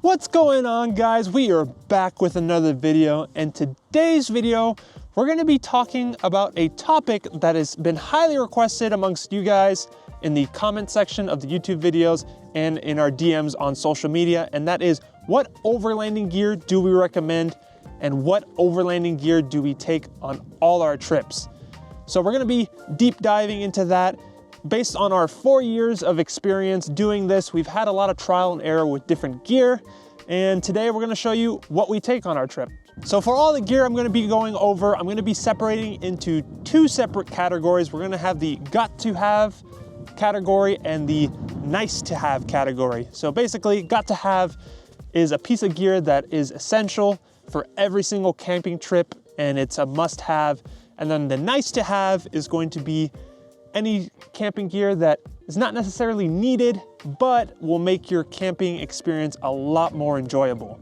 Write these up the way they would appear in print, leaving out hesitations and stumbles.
What's going on, guys? We are back with another video, and today's video we're going to be talking about a topic that has been highly requested amongst you guys in the comment section of the YouTube videos and in our DMs on social media, and that is, what overlanding gear do we recommend and what overlanding gear do we take on all our trips? So we're going to be deep diving into that. Based on our 4 years of experience doing this, we've had a lot of trial and error with different gear, and today we're going to show you what we take on our trip. So for all the gear I'm going to be going over, I'm going to be separating into two separate categories. We're going to have the got to have category and the nice to have category. So basically, got to have is a piece of gear that is essential for every single camping trip, and it's a must have. And then the nice to have is going to be any camping gear that is not necessarily needed, but will make your camping experience a lot more enjoyable.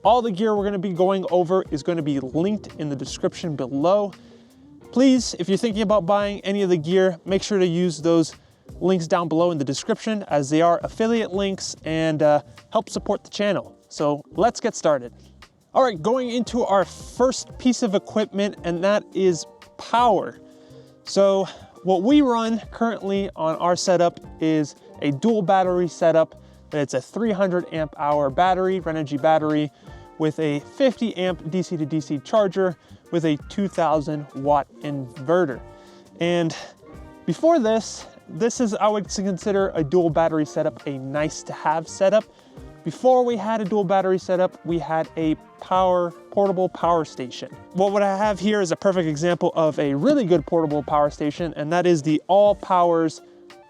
All the gear we're going to be going over is going to be linked in the description below. Please, if you're thinking about buying any of the gear, make sure to use those links down below in the description, as they are affiliate links and help support the channel. So let's get started. All right, going into our first piece of equipment, and that is power. So what we run currently on our setup is a dual battery setup. It's a 300 amp hour battery, Renogy battery, with a 50 amp DC to DC charger with a 2000 watt inverter. And before this is, I would consider a dual battery setup a nice to have setup. Before we had a dual battery setup, we had a portable power station. What I have here is a perfect example of a really good portable power station, and that is the All Powers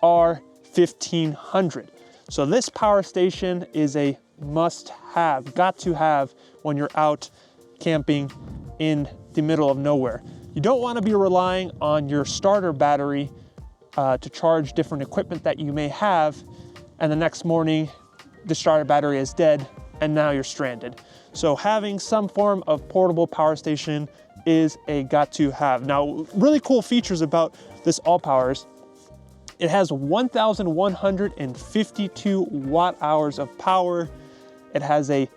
R1500. So this power station is a must have, got to have when you're out camping in the middle of nowhere. You don't want to be relying on your starter battery to charge different equipment that you may have, and the next morning the starter battery is dead and now you're stranded. So having some form of portable power station is a got to have. Now, really cool features about this All Powers: it has 1,152 watt hours of power. It has a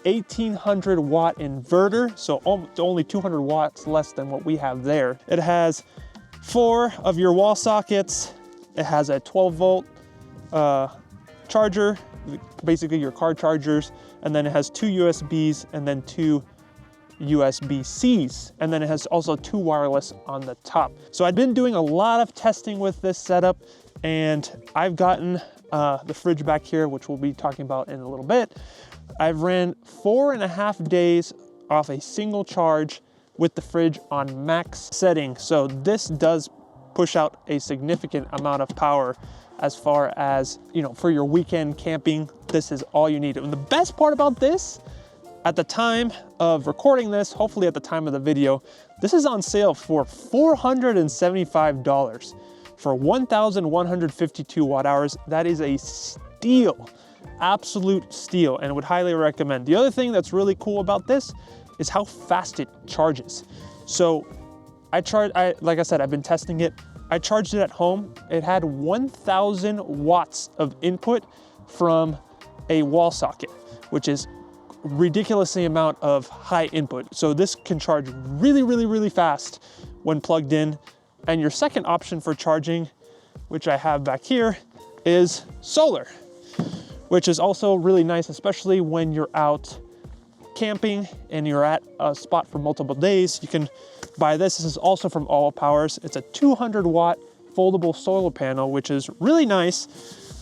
1800 watt inverter, so only 200 watts less than what we have there. It has 4 of your wall sockets. It has a 12 volt charger, basically your car chargers, and then it has 2 USBs and then 2 USB-Cs, and then it has also 2 wireless on the top. So I've been doing a lot of testing with this setup, and I've gotten the fridge back here, which we'll be talking about in a little bit. I've ran 4.5 days off a single charge with the fridge on max setting. So this does push out a significant amount of power. As far as, you know, for your weekend camping, this is all you need. And the best part about this, at the time of recording this, hopefully at the time of the video, this is on sale for $475 for 1,152 watt hours. That is a steal, absolute steal, and would highly recommend. The other thing that's really cool about this is how fast it charges. So like I said, I've been testing it. I charged it at home. It had 1,000 watts of input from a wall socket, which is ridiculously amount of high input. So this can charge really, really, really fast when plugged in. And your second option for charging, which I have back here, is solar, which is also really nice, especially when you're out camping and you're at a spot for multiple days. You can buy this. This is also from All Powers. It's a 200 watt foldable solar panel, which is really nice.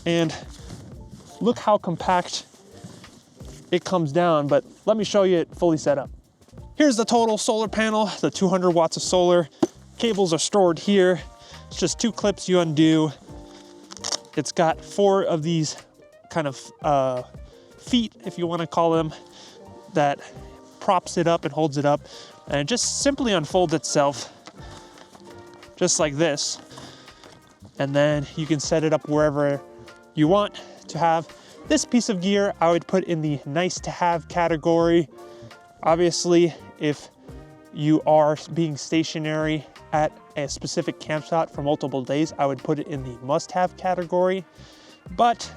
And look how compact it comes down, but let me show you it fully set up. Here's the total solar panel, the 200 watts of solar. Cables are stored here. It's just 2 clips you undo. It's got 4 of these kind of feet, if you want to call them, that props it up and holds it up, and it just simply unfolds itself just like this, and then you can set it up wherever you want to have. This piece of gear I would put in the nice to have category. Obviously, if you are being stationary at a specific campsite for multiple days, I would put it in the must have category. But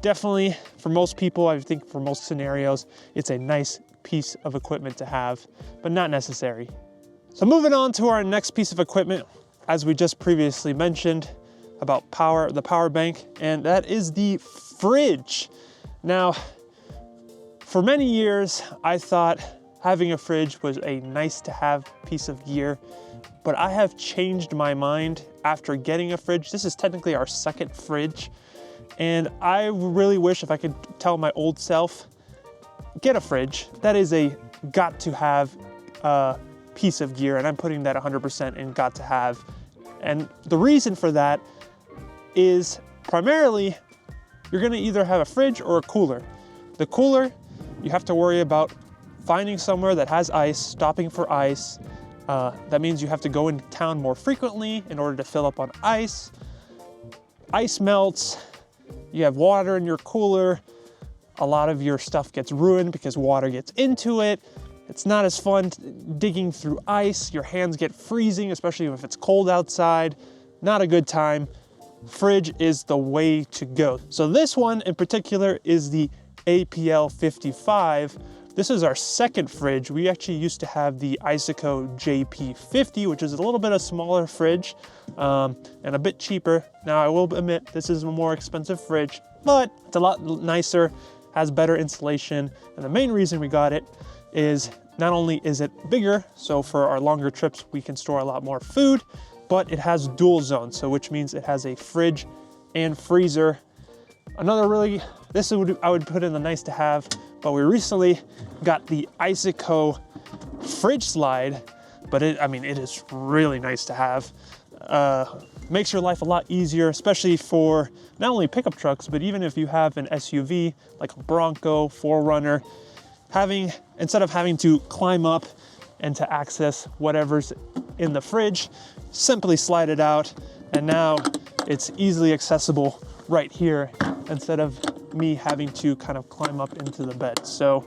definitely for most people, I think for most scenarios, it's a nice piece of equipment to have, but not necessary. So moving on to our next piece of equipment, as we just previously mentioned about the power bank, and that is the fridge. Now, for many years, I thought having a fridge was a nice to have piece of gear, but I have changed my mind after getting a fridge. This is technically our second fridge, and I really wish if I could tell my old self, get a fridge. That is a got to have piece of gear, and I'm putting that 100% in got to have. And the reason for that is primarily you're gonna either have a fridge or a cooler. The cooler, you have to worry about finding somewhere that has ice, stopping for ice. That means you have to go into town more frequently in order to fill up on ice. Ice melts, you have water in your cooler. A lot of your stuff gets ruined because water gets into it. It's not as fun digging through ice. Your hands get freezing, especially if it's cold outside. Not a good time. Fridge is the way to go. So this one in particular is the APL 55. This is our second fridge. We actually used to have the Isoco JP50, which is a little bit of smaller fridge and a bit cheaper. Now I will admit this is a more expensive fridge, but it's a lot nicer, has better insulation. And the main reason we got it is not only is it bigger, so for our longer trips, we can store a lot more food, but it has dual zone. So which means it has a fridge and freezer. Another really, this would I would put in the nice to have, but we recently got the Isoco fridge slide, but it is really nice to have. Makes your life a lot easier, especially for not only pickup trucks, but even if you have an SUV like a Bronco, 4Runner, instead of having to climb up and to access whatever's in the fridge, simply slide it out, and now it's easily accessible right here instead of me having to kind of climb up into the bed. So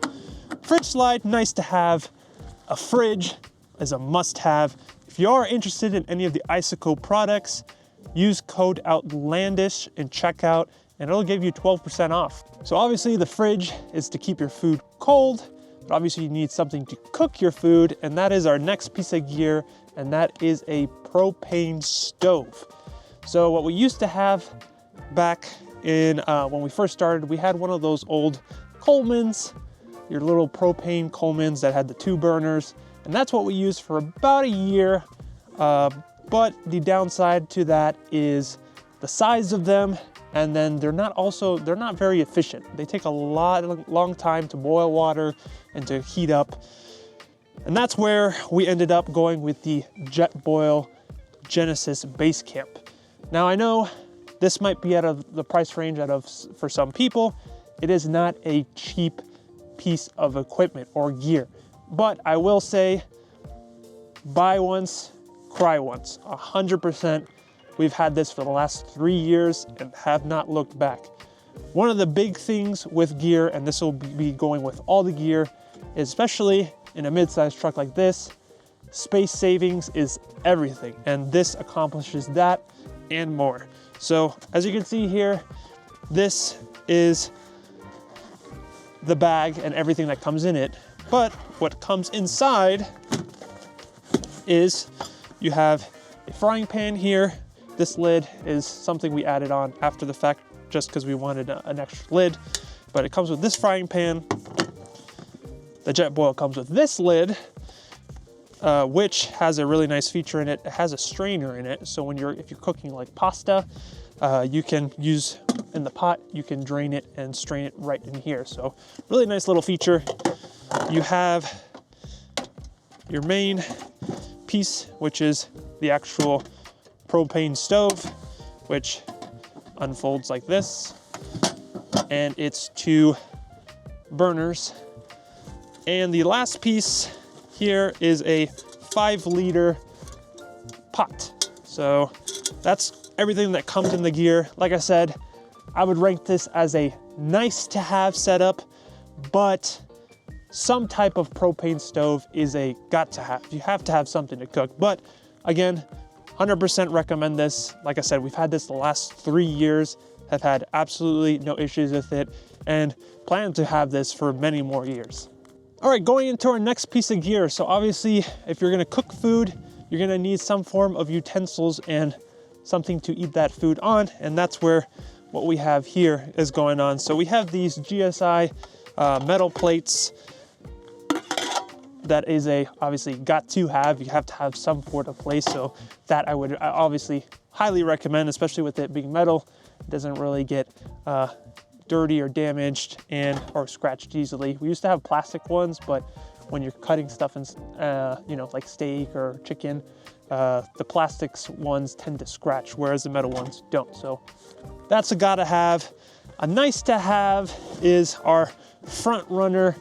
fridge slide, nice to have. A fridge is a must-have. If you are interested in any of the Isoco products, use code OUTLANDISH in checkout and it'll give you 12% off. So obviously the fridge is to keep your food cold, but obviously you need something to cook your food, and that is our next piece of gear, and that is a propane stove. So what we used to have back in when we first started, we had one of those old Colemans, your little propane Colemans that had the 2 burners, and that's what we used for about a year. But the downside to that is the size of them, and then they're not very efficient. They take a long time to boil water and to heat up. And that's where we ended up going with the Jetboil Genesis Base Camp. Now I know this might be out of the price range for some people. It is not a cheap piece of equipment or gear, but I will say, buy once, cry once, 100%. We've had this for the last 3 years and have not looked back. One of the big things with gear, and this will be going with all the gear, especially in a mid-sized truck like this, space savings is everything, and this accomplishes that and more. So as you can see here, this is the bag and everything that comes in it, but what comes inside is you have a frying pan here. This lid is something we added on after the fact just because we wanted an extra lid, but it comes with this frying pan. The Jetboil comes with this lid, which has a really nice feature in it. It has a strainer in it, so if you're cooking like pasta, you can use in the pot, you can drain it and strain it right in here. So really nice little feature. You have your main piece, which is the actual propane stove, which unfolds like this, and it's 2 burners. And the last piece here is a 5-liter pot. So that's everything that comes in the gear. Like I said, I would rank this as a nice to have setup, but some type of propane stove is a got to have. You have to have something to cook. But again, 100% recommend this. Like I said, we've had this the last 3 years, have had absolutely no issues with it and plan to have this for many more years. All right, going into our next piece of gear. So obviously, if you're gonna cook food, you're gonna need some form of utensils and something to eat that food on, and that's where what we have here is going on. So we have these GSI metal plates. That is obviously got to have. You have to have some sort of place, so that I would obviously highly recommend, especially with it being metal. It doesn't really get dirty or damaged or scratched easily. We used to have plastic ones, but when you're cutting stuff in, like steak or chicken, the plastics ones tend to scratch, whereas the metal ones don't. So that's a gotta have. A nice to have is our front runner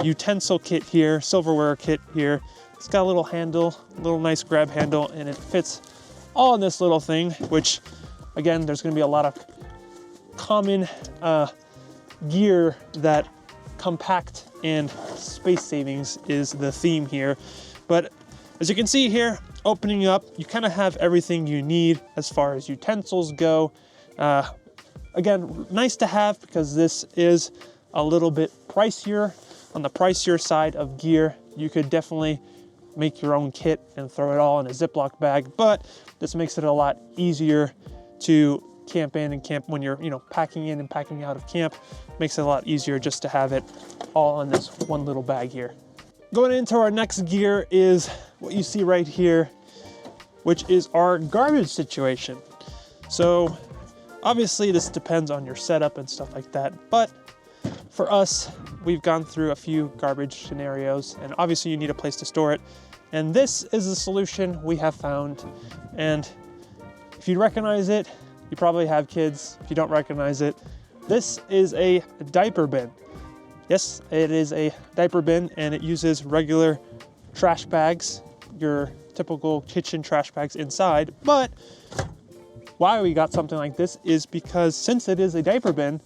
utensil kit here, silverware kit here. It's got a little handle, a little nice grab handle, and it fits all in this little thing, which again, there's gonna be a lot of common gear that compact and space savings is the theme here. But as you can see here, opening up, you kind of have everything you need as far as utensils go. Again, nice to have because this is a little bit pricier. On the pricier side of gear, you could definitely make your own kit and throw it all in a Ziploc bag, but this makes it a lot easier to camp in and camp when you're, packing in and packing out of camp. Makes it a lot easier just to have it all in this one little bag here. Going into our next gear is what you see right here, which is our garbage situation. So obviously this depends on your setup and stuff like that, but for us, we've gone through a few garbage scenarios, and obviously you need a place to store it. And this is the solution we have found. And if you recognize it, you probably have kids. If you don't recognize it, this is a diaper bin. Yes, it is a diaper bin, and it uses regular trash bags, your typical kitchen trash bags inside. But why we got something like this is because since it is a diaper bin,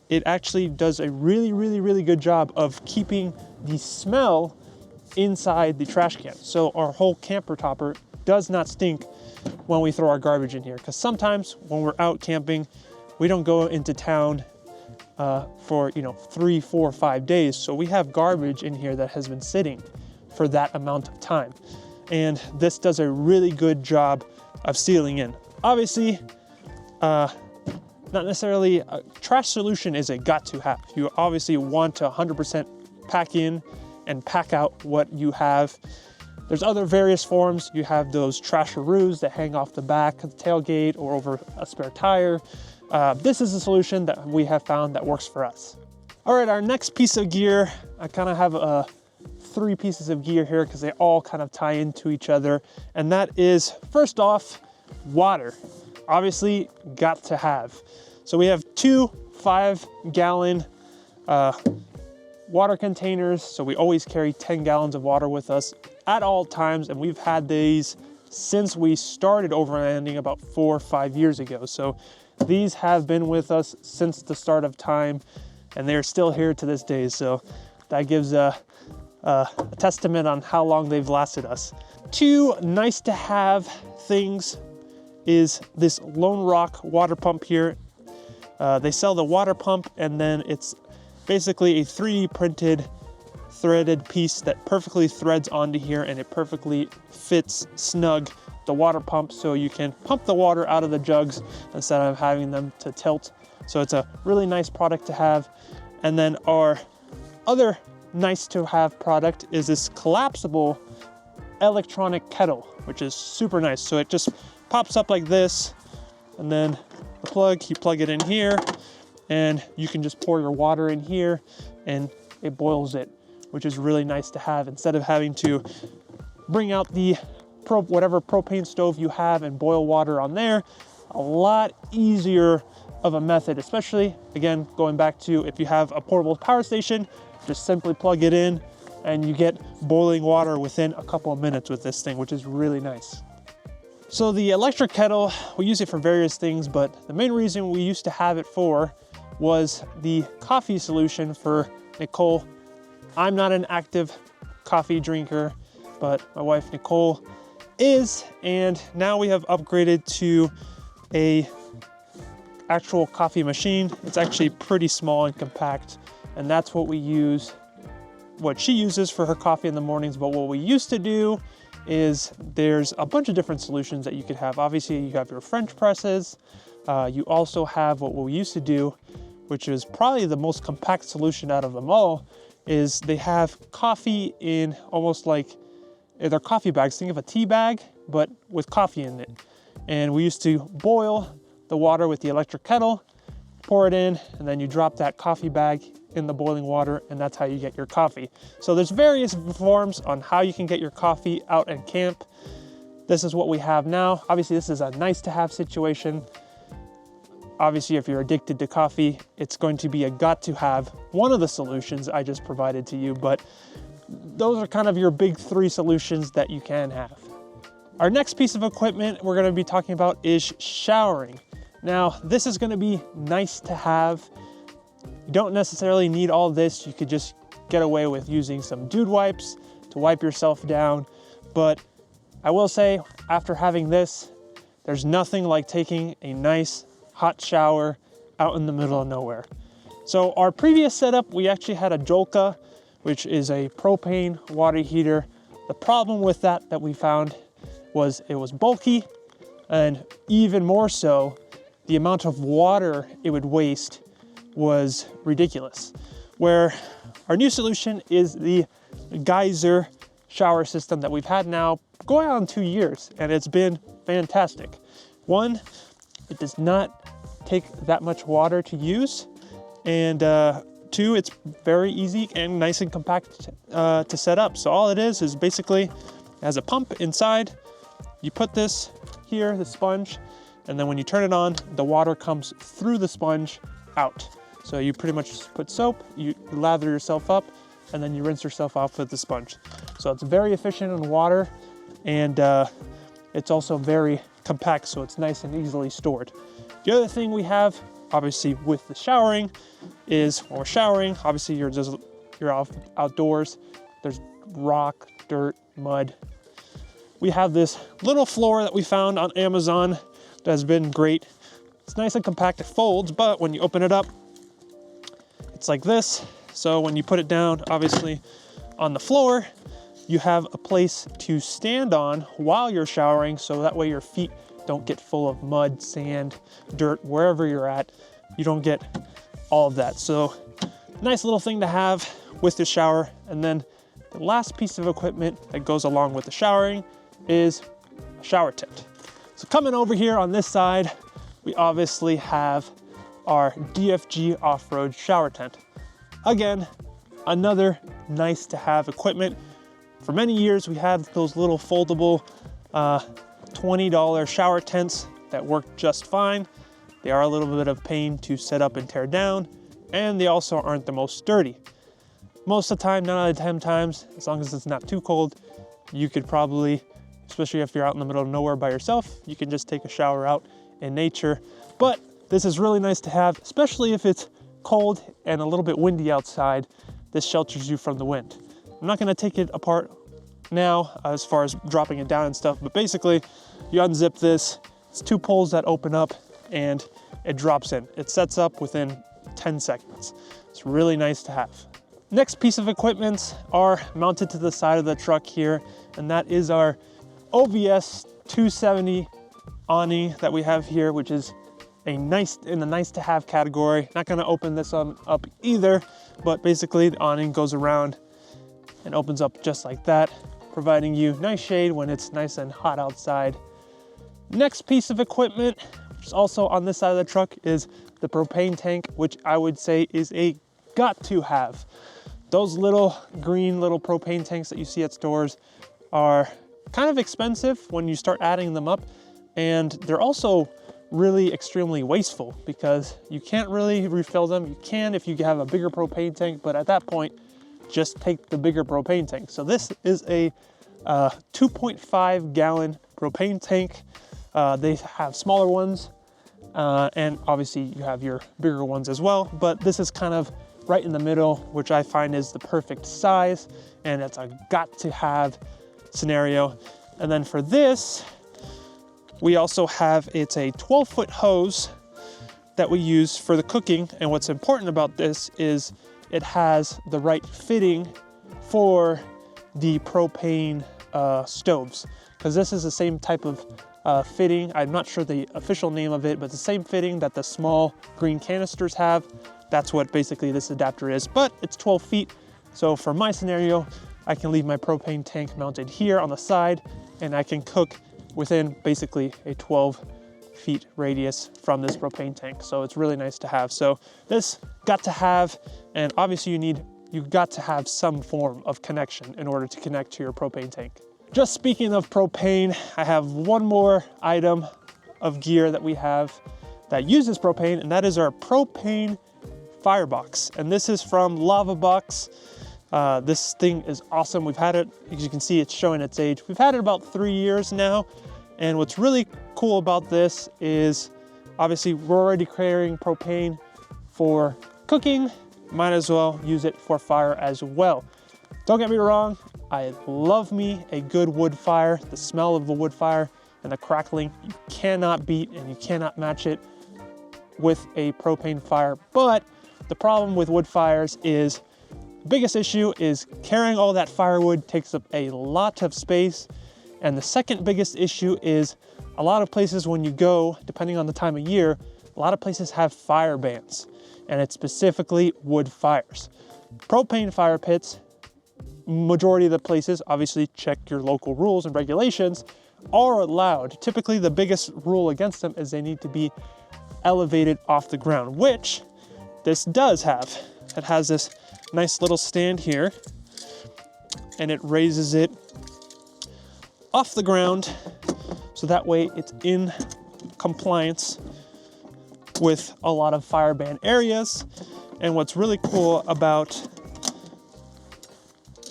it actually does a really, really, really good job of keeping the smell inside the trash can. So our whole camper topper does not stink when we throw our garbage in here. Because sometimes when we're out camping, we don't go into town for 3, 4, 5 days. So we have garbage in here that has been sitting for that amount of time. And this does a really good job of sealing in. Obviously, not necessarily a trash solution is a got to have. You obviously want to 100% pack in and pack out what you have. There's other various forms. You have those trasheroos that hang off the back of the tailgate or over a spare tire. This is a solution that we have found that works for us. All right, our next piece of gear, I kind of have 3 pieces of gear here because they all kind of tie into each other. And that is, first off, water. Obviously, got to have. So we have 2 5-gallon water containers. So we always carry 10 gallons of water with us at all times. And we've had these since we started overlanding about 4 or 5 years ago. So these have been with us since the start of time, and they're still here to this day. So that gives a testament on how long they've lasted us. 2 nice to have things is this Lone Rock water pump here. They sell the water pump, and then it's basically a 3D printed threaded piece that perfectly threads onto here, and it perfectly fits snug the water pump, so you can pump the water out of the jugs instead of having them to tilt. So it's a really nice product to have. And then our other nice to have product is this collapsible electronic kettle, which is super nice. So it just pops up like this, and then the plug, you plug it in here, and you can just pour your water in here and it boils it, which is really nice to have instead of having to bring out the whatever propane stove you have and boil water on there. A lot easier of a method, especially again, going back to if you have a portable power station, just simply plug it in and you get boiling water within a couple of minutes with this thing, which is really nice. So the electric kettle, we use it for various things, but the main reason we used to have it for was the coffee solution for Nicole. I'm not an active coffee drinker, but my wife Nicole is, and now we have upgraded to actual coffee machine. It's actually pretty small and compact, and that's what we use, what she uses for her coffee in the mornings. But what we used to do is there's a bunch of different solutions that you could have. Obviously, you have your French presses. You also have what we used to do, which is probably the most compact solution out of them all, is they have coffee in almost like, they're coffee bags. Think of a tea bag, but with coffee in it. And we used to boil the water with the electric kettle, pour it in, and then you drop that coffee bag in the boiling water, and that's how you get your coffee. So there's various forms on how you can get your coffee out at camp. This is what we have now. Obviously, this is a nice to have situation. Obviously, if you're addicted to coffee, it's going to be a got to have, one of the solutions I just provided to you, but those are kind of your big three solutions that you can have. Our next piece of equipment we're going to be talking about is showering. Now, this is going to be nice to have. You don't necessarily need all this. You could just get away with using some dude wipes to wipe yourself down. But I will say, after having this, there's nothing like taking a nice hot shower out in the middle of nowhere. So our previous setup, we actually had a Jolka, which is a propane water heater. The problem with that we found was it was bulky, and even more so, the amount of water it would waste was ridiculous. Where our new solution is the geyser shower system that we've had now going on 2 years, and it's been fantastic. One, it does not take that much water to use, and two, it's very easy and nice and compact to set up. So all it is basically, it has a pump inside. You put this here, the sponge, and then when you turn it on, the water comes through the sponge out. So you pretty much just put soap, you lather yourself up, and then you rinse yourself off with the sponge. So it's very efficient in water, and it's also very compact, so it's nice and easily stored. The other thing we have, obviously, with the showering is when we're showering, obviously you're outdoors, there's rock, dirt, mud. We have this little floor that we found on Amazon that has been great. It's nice and compact, it folds, but when you open it up, it's like this. So when you put it down, obviously on the floor, you have a place to stand on while you're showering, so that way your feet don't get full of mud, sand, dirt, wherever you're at. You don't get all of that. So nice little thing to have with the shower. And then the last piece of equipment that goes along with the showering is a shower tent. So coming over here on this side, we obviously have our DFG off-road shower tent. Again, another nice to have equipment. For many years, we had those little foldable $20 shower tents that work just fine. They are a little bit of pain to set up and tear down, and they also aren't the most sturdy. Most of the time, 9 out of 10 times, as long as it's not too cold, you could probably, especially if you're out in the middle of nowhere by yourself, you can just take a shower out in nature. But this is really nice to have, especially if it's cold and a little bit windy outside. This shelters you from the wind. I'm not gonna take it apart now as far as dropping it down and stuff, but basically you unzip this, it's 2 poles that open up and it drops in. It sets up within 10 seconds. It's really nice to have. Next piece of equipment are mounted to the side of the truck here, and that is our OVS 270 awning that we have here, which is in the nice to have category. Not gonna open this up either, but basically the awning goes around and opens up just like that, providing you nice shade when it's nice and hot outside. Next piece of equipment, which is also on this side of the truck, is the propane tank, which I would say is a got to have. Those little green little propane tanks that you see at stores are kind of expensive when you start adding them up, and they're also really extremely wasteful because you can't really refill them. You can if you have a bigger propane tank, but at that point, just take the bigger propane tank. So this is a 2.5 gallon propane tank. They have smaller ones, and obviously you have your bigger ones as well, but this is kind of right in the middle, which I find is the perfect size, and it's a got to have scenario. And then for this, we also have, it's a 12-foot hose, that we use for the cooking. And what's important about this is it has the right fitting for the propane stoves, because this is the same type of fitting. I'm not sure the official name of it, but the same fitting that the small green canisters have. That's what basically this adapter is, but it's 12 feet. So for my scenario, I can leave my propane tank mounted here on the side, and I can cook within basically a 12 feet radius from this propane tank. So it's really nice to have. So this got to have, and obviously you've got to have some form of connection in order to connect to your propane tank. Just speaking of propane, I have one more item of gear that we have that uses propane, and that is our propane firebox. And this is from Lavabox. This thing is awesome. We've had it, as you can see, it's showing its age. We've had it about 3 years now. And what's really cool about this is obviously we're already carrying propane for cooking. Might as well use it for fire as well. Don't get me wrong, I love me a good wood fire. The smell of the wood fire and the crackling, you cannot beat and you cannot match it with a propane fire. But the problem with wood fires is, the biggest issue is carrying all that firewood takes up a lot of space. And the second biggest issue is a lot of places when you go, depending on the time of year, a lot of places have fire bans, and it's specifically wood fires. Propane fire pits, majority of the places, obviously check your local rules and regulations, are allowed. Typically the biggest rule against them is they need to be elevated off the ground, which this does have. It has this nice little stand here, and it raises it off the ground, so that way it's in compliance with a lot of fire ban areas. And what's really cool about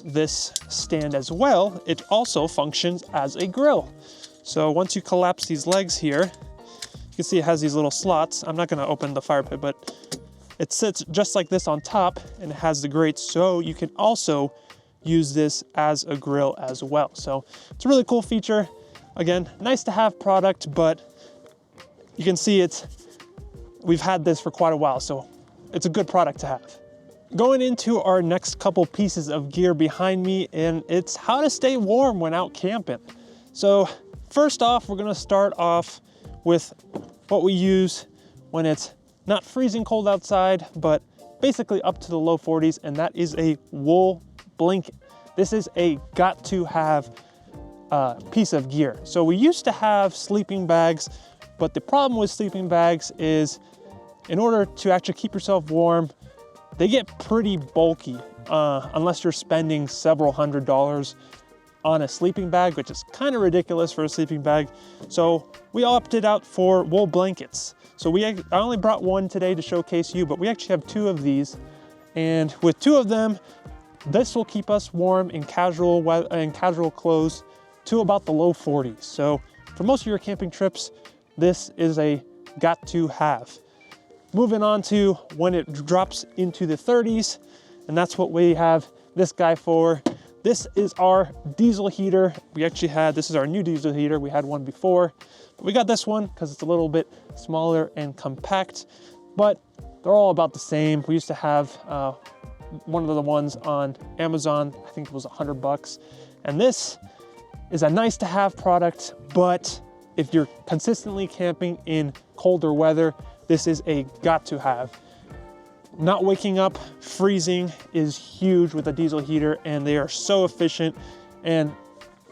this stand as well, it also functions as a grill. So once you collapse these legs here, you can see it has these little slots. I'm not going to open the fire pit, but it sits just like this on top, and it has the grates, so you can also use this as a grill as well. So it's a really cool feature. Again, nice to have product, but you can see we've had this for quite a while, so it's a good product to have. Going into our next couple pieces of gear behind me, and it's how to stay warm when out camping. So first off, we're gonna start off with what we use when it's not freezing cold outside, but basically up to the low 40s, and that is a wool blanket. This is a got to have piece of gear. So we used to have sleeping bags, but the problem with sleeping bags is in order to actually keep yourself warm, they get pretty bulky unless you're spending several $100s on a sleeping bag, which is kind of ridiculous for a sleeping bag. So we opted out for wool blankets. So I only brought one today to showcase you, but we actually have 2 of these. And with 2 of them, this will keep us warm in casual clothes to about the low 40s. So for most of your camping trips, this is a got to have. Moving on to when it drops into the 30s, and that's what we have this guy for. This is our diesel heater. This is our new diesel heater. We had one before, but we got this one because it's a little bit smaller and compact, but they're all about the same. We used to have one of the ones on Amazon, I think it was $100. And this is a nice to have product, but if you're consistently camping in colder weather, this is a got to have. Not waking up freezing is huge with a diesel heater, and they are so efficient and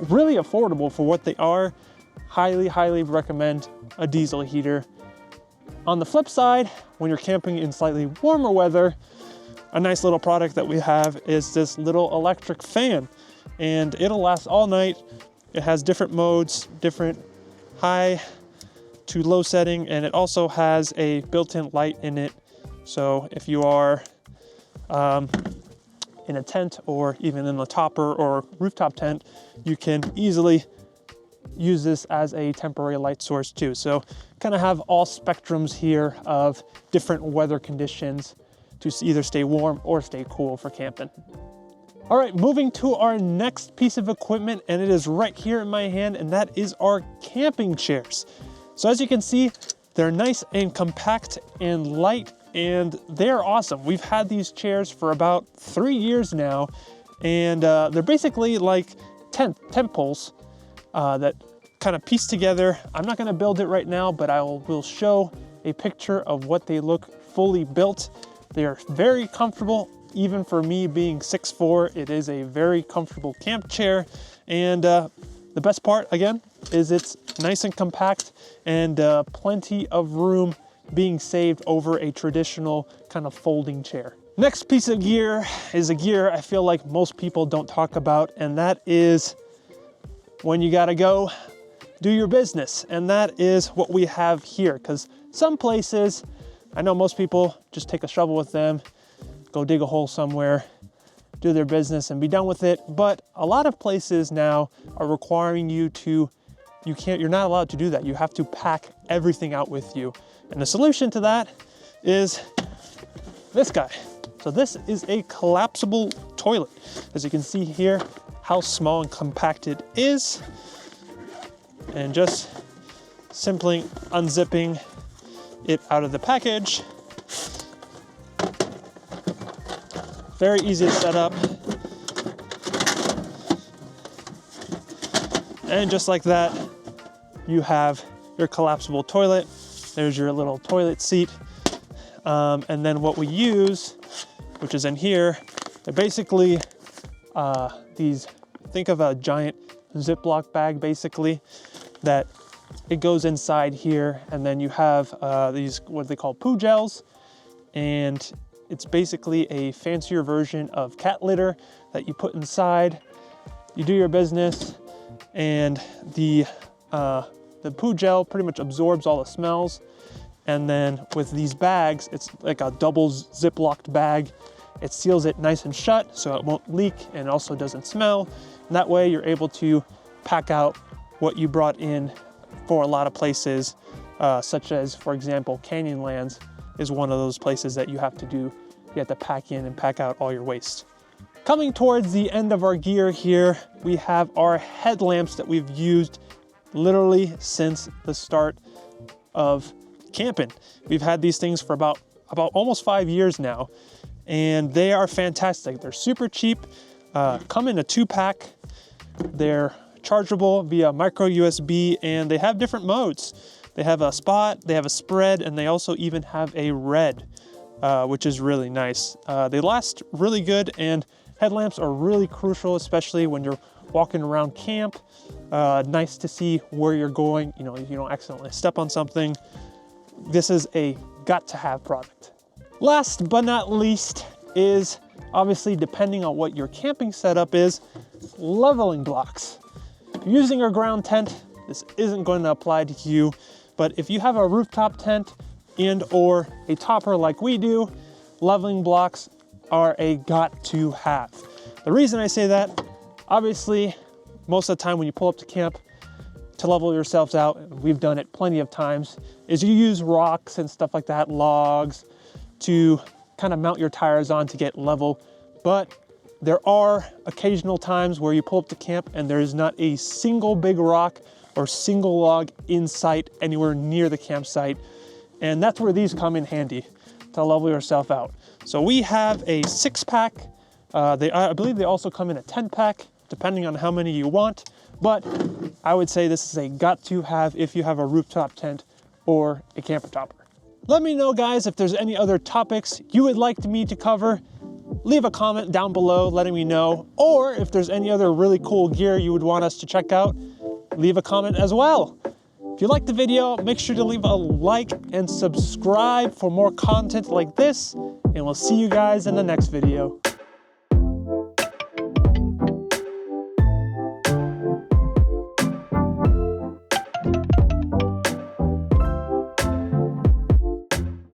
really affordable for what they are. Highly, highly recommend a diesel heater. On the flip side, when you're camping in slightly warmer weather, a nice little product that we have is this little electric fan, and it'll last all night. It has different modes, different high to low setting, and it also has a built-in light in it. So if you are in a tent or even in the topper or rooftop tent, you can easily use this as a temporary light source too. So kind of have all spectrums here of different weather conditions to either stay warm or stay cool for camping. All right, moving to our next piece of equipment, and it is right here in my hand, and that is our camping chairs. So as you can see, They're nice and compact and light, and they're awesome. We've had these chairs for about 3 years now, and they're basically like tent poles that kind of piece together. I'm not gonna build it right now, but will show a picture of what they look fully built. They are very comfortable. Even for me being 6'4", it is a very comfortable camp chair. And the best part, again, is it's nice and compact and plenty of room being saved over a traditional kind of folding chair. Next piece of gear is a gear I feel like most people don't talk about, and that is when you gotta go do your business. And that is what we have here, because some places, I know most people just take a shovel with them, go dig a hole somewhere, do their business and be done with it. But a lot of places now are requiring you to, you're not allowed to do that. You have to pack everything out with you. And the solution to that is this guy. So this is a collapsible toilet. As you can see here, how small and compact it is. And just simply unzipping it out of the package. Very easy to set up. And just like that, you have your collapsible toilet. There's your little toilet seat. And then what we use, which is in here, they're basically these, think of a giant Ziploc bag basically, that it goes inside here. And then you have these, what they call poo gels. And it's basically a fancier version of cat litter that you put inside. You do your business, and the poo gel pretty much absorbs all the smells. And then with these bags, it's like a double Ziplocked bag. It seals it nice and shut so it won't leak and also doesn't smell. And that way you're able to pack out what you brought in for a lot of places, such as, for example, Canyonlands is one of those places that you have to do. You have to pack in and pack out all your waste. Coming towards the end of our gear here, we have our headlamps that we've used literally since the start of camping. We've had these things for about almost 5 years now, and they are fantastic. They're super cheap, come in a 2-pack. They're chargeable via micro USB, and they have different modes. They have a spot, they have a spread, and they also even have a red, which is really nice. They last really good, and headlamps are really crucial, especially when you're walking around camp. Nice to see where you're going, you know, if you don't accidentally step on something. This is a got-to-have product. Last but not least is, obviously, depending on what your camping setup is, leveling blocks. If you're using a ground tent, this isn't going to apply to you. But if you have a rooftop tent and or a topper like we do, leveling blocks are a got-to-have. The reason I say that, obviously, most of the time when you pull up to camp to level yourselves out, and we've done it plenty of times, is you use rocks and stuff like that, logs, to kind of mount your tires on to get level. But there are occasional times where you pull up to camp and there is not a single big rock or single log in sight anywhere near the campsite. And that's where these come in handy to level yourself out. So we have a 6-pack. I believe they also come in a 10-pack, depending on how many you want. But I would say this is a got-to-have if you have a rooftop tent or a camper topper. Let me know, guys, if there's any other topics you would like me to cover. Leave a comment down below letting me know. Or if there's any other really cool gear you would want us to check out, leave a comment as well. If you liked the video, make sure to leave a like and subscribe for more content like this, and we'll see you guys in the next video.